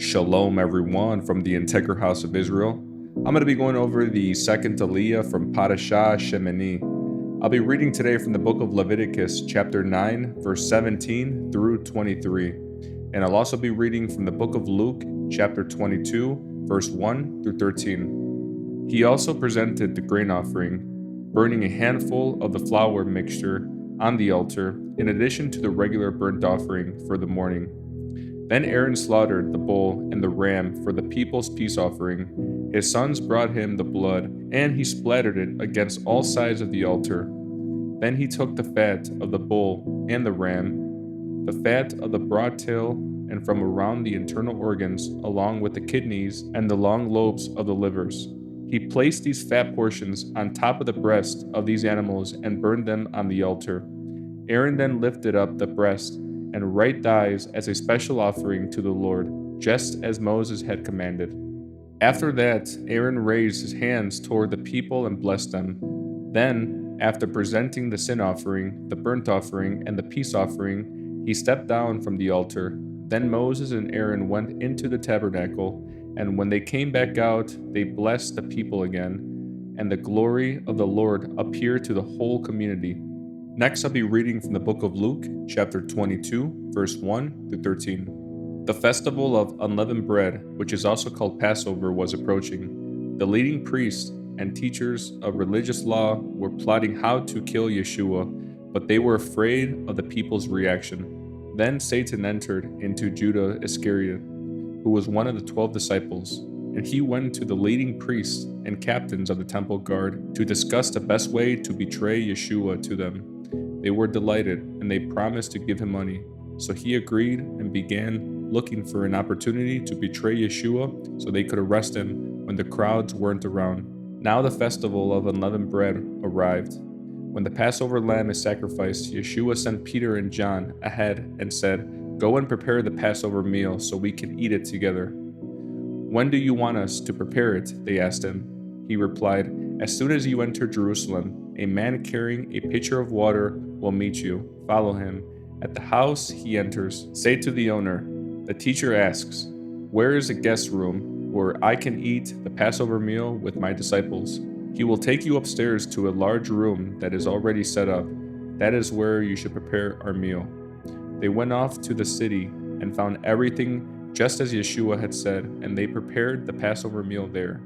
Shalom, everyone, from the Integral House of Israel. I'm going to be going over the second Aliyah from Parashah Shemini. I'll be reading today from the book of Leviticus, chapter 9, verse 17 through 23. And I'll also be reading from the book of Luke, chapter 22, verse 1 through 13. He also presented the grain offering, burning a handful of the flour mixture on the altar, in addition to the regular burnt offering for the morning. Then Aaron slaughtered the bull and the ram for the people's peace offering. His sons brought him the blood, and he splattered it against all sides of the altar. Then he took the fat of the bull and the ram, the fat of the broad tail, and from around the internal organs, along with the kidneys and the long lobes of the livers. He placed these fat portions on top of the breast of these animals and burned them on the altar. Aaron then lifted up the breast and right thighs as a special offering to the Lord, just as Moses had commanded. After that, Aaron raised his hands toward the people and blessed them. Then, after presenting the sin offering, the burnt offering, and the peace offering, he stepped down from the altar. Then Moses and Aaron went into the tabernacle, and when they came back out, they blessed the people again, and the glory of the Lord appeared to the whole community. Next, I'll be reading from the book of Luke, chapter 22, verse 1 through 13. The festival of unleavened bread, which is also called Passover, was approaching. The leading priests and teachers of religious law were plotting how to kill Yeshua, but they were afraid of the people's reaction. Then Satan entered into Judah Iscariot, who was one of the 12 disciples, and he went to the leading priests and captains of the temple guard to discuss the best way to betray Yeshua to them. They were delighted, and they promised to give him money. So he agreed and began looking for an opportunity to betray Yeshua so they could arrest him when the crowds weren't around. Now the festival of unleavened bread arrived. When the Passover lamb is sacrificed, Yeshua sent Peter and John ahead and said, "Go and prepare the Passover meal so we can eat it together." "When do you want us to prepare it?" they asked him. He replied, "As soon as you enter Jerusalem, a man carrying a pitcher of water will meet you. Follow him. At the house he enters, say to the owner, 'The teacher asks, where is a guest room where I can eat the Passover meal with my disciples?' He will take you upstairs to a large room that is already set up. That is where you should prepare our meal." They went off to the city and found everything just as Yeshua had said, and they prepared the Passover meal there.